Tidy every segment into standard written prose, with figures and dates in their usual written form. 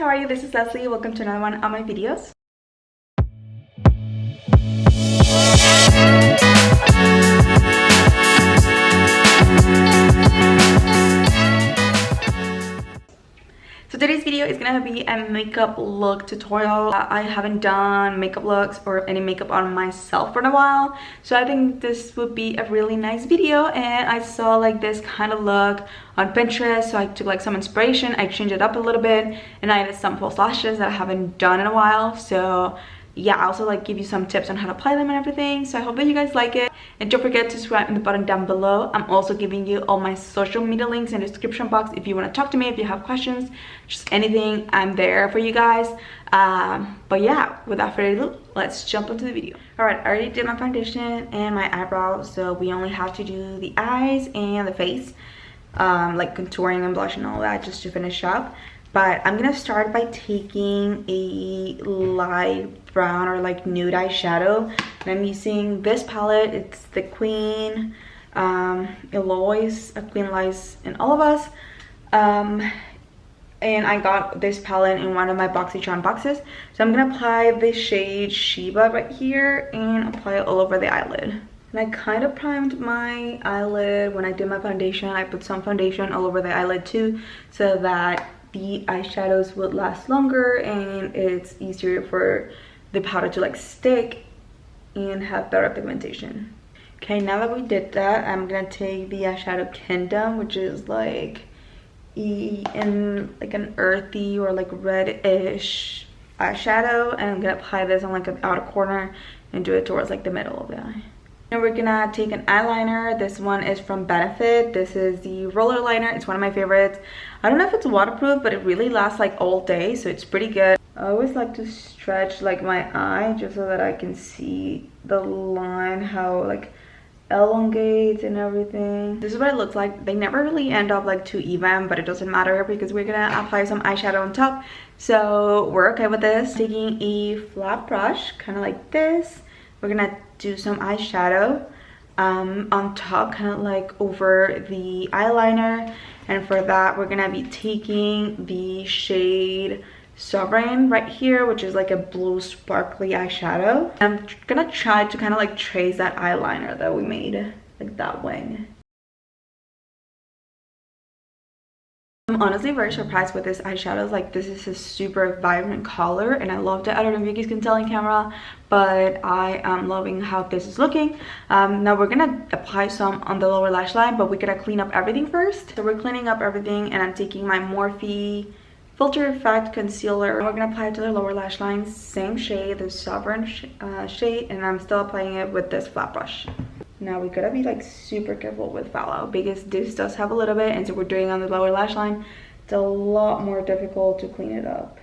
How are you? This is Leslie. Welcome to another one of my videos. So today's video is gonna be a makeup look tutorial. I haven't done makeup looks or any makeup on myself for a while, so I think this would be a really nice video. And I saw like this kind of look on Pinterest, so I took like some inspiration, I changed it up a little bit, and I added some false lashes that I haven't done in a while. So yeah, I also like give you some tips on how to apply them and everything. So I hope that you guys like it, and don't forget to subscribe in the button down below. I'm also giving you all my social media links in the description box if you want to talk to me, if you have questions, just anything, I'm there for you guys. But yeah, without further ado, let's jump into the video. All right, I already did my foundation and my eyebrows, so we only have to do the eyes and the face, like contouring and blush and all that, just to finish up. But I'm gonna start by taking a light brown or like nude eyeshadow, and I'm using this palette. It's the Queen Eloise, a Queen Lies in All of Us, and I got this palette in one of my BoxyCharm boxes. So I'm gonna apply the shade Sheba right here and apply it all over the eyelid. And I kind of primed my eyelid when I did my foundation. I put some foundation all over the eyelid too, so that the eyeshadows would last longer and it's easier for the powder to like stick and have better pigmentation. Okay, now that we did that, I'm gonna take the eyeshadow Kingdom, which is like in like an earthy or like reddish eyeshadow, and I'm gonna apply this on like an outer corner and do it towards like the middle of the eye. And we're gonna take an eyeliner. This one is from Benefit. This is the roller liner. It's one of my favorites. I don't know if it's waterproof, but it really lasts like all day, so it's pretty good. I always like to stretch like my eye just so that I can see the line, how like elongates and everything. This is what it looks like. They never really end up like too even, but it doesn't matter because we're gonna apply some eyeshadow on top, so we're okay with this. Taking a flat brush, kind of like this, we're gonna do some eyeshadow on top, kind of like over the eyeliner. And for that, we're gonna be taking the shade Sovereign right here, which is like a blue sparkly eyeshadow. I'm gonna try to kind of like trace that eyeliner that we made, like that wing. I'm honestly very surprised with this eyeshadows. Like, this is a super vibrant color and I loved it. I don't know if you guys can tell in camera, but I am loving how this is looking. Now we're gonna apply some on the lower lash line, but we're gonna clean up everything first. So we're cleaning up everything, and I'm taking my Morphe Filter Effect Concealer. We're gonna apply it to the lower lash line, same shade, the Sovereign shade, and I'm still applying it with this flat brush. Now we gotta be like super careful with fallow because this does have a little bit, and so we're doing it on the lower lash line. It's a lot more difficult to clean it up.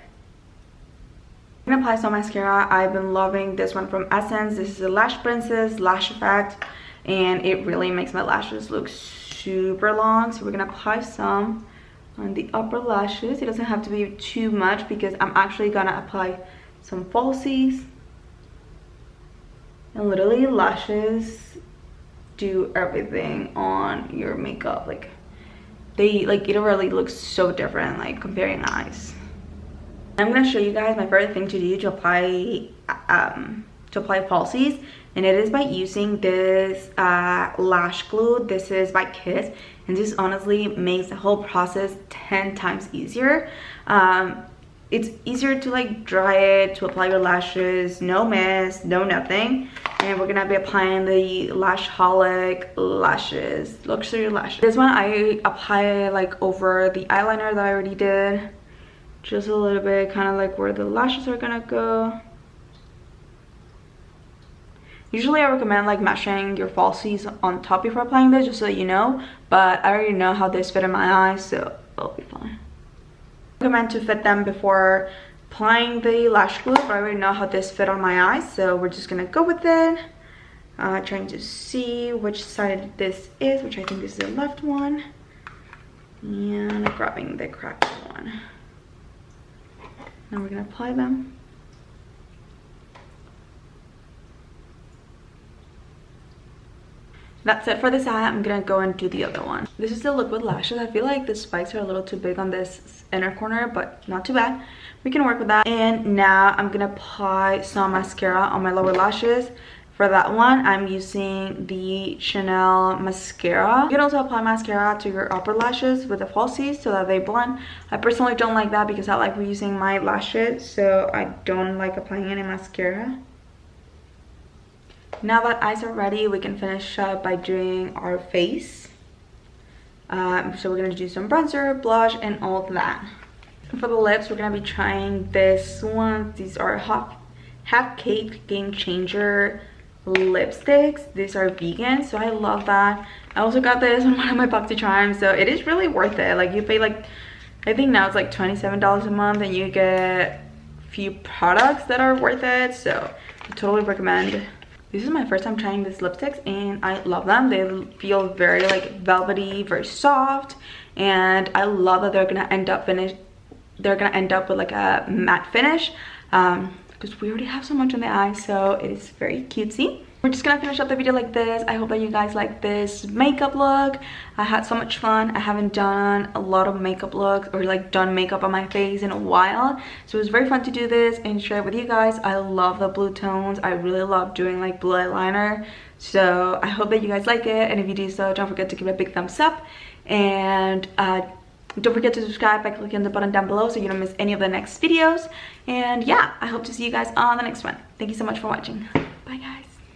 I'm gonna apply some mascara. I've been loving this one from Essence. This is the Lash Princess Lash Effect, and it really makes my lashes look super long. So we're gonna apply some on the upper lashes. It doesn't have to be too much because I'm actually gonna apply some falsies. And literally, lashes do everything on your makeup. Like, they like, it really looks so different like comparing eyes. I'm gonna show you guys my favorite thing to do to apply falsies, and it is by using this lash glue. This is by Kiss, and this honestly makes the whole process 10 times easier. It's easier to like dry it, to apply your lashes, no mess, no nothing. And we're gonna be applying the Lashholic lashes, luxury lashes. This one I apply like over the eyeliner that I already did, just a little bit, kind of like where the lashes are gonna go. Usually I recommend like meshing your falsies on top before applying this, just so you know, but I already know how this fit in my eyes, so it'll be fine. I recommend to fit them before applying the lash glue, but I already know how this fit on my eyes, so we're just gonna go with it. Trying to see which side this is, which I think is the left one, and grabbing the cracked one. Now we're gonna apply them. That's it for this eye. I'm gonna go and do the other one. This is the look with lashes. I feel like the spikes are a little too big on this inner corner, but not too bad. We can work with that. And now I'm gonna apply some mascara on my lower lashes. For that one, I'm using the Chanel mascara. You can also apply mascara to your upper lashes with the falsies so that they blend. I personally don't like that because I like reusing my lashes, so I don't like applying any mascara. Now that eyes are ready, we can finish up by doing our face. So we're gonna do some bronzer, blush, and all of that. For the lips, we're gonna be trying this one. These are Half Cake Game Changer lipsticks. These are vegan, so I love that. I also got this on one of my BoxyCharms, so it is really worth it. Like, you pay like, I think now it's like $27 a month, and you get a few products that are worth it, so I totally recommend. This is my first time trying these lipsticks and I love them. They feel very like velvety, very soft, and I love that they're gonna end up with like a matte finish, because we already have so much on the eye, so it is very cutesy. We're just gonna finish up the video like this. I hope that you guys like this makeup look. I had so much fun. I haven't done a lot of makeup looks or like done makeup on my face in a while, so it was very fun to do this and share it with you guys. I love the blue tones. I really love doing like blue eyeliner, so I hope that you guys like it, and if you do so, don't forget to give it a big thumbs up, and don't forget to subscribe by clicking the button down below so you don't miss any of the next videos. And yeah, I hope to see you guys on the next one. Thank you so much for watching. Bye guys.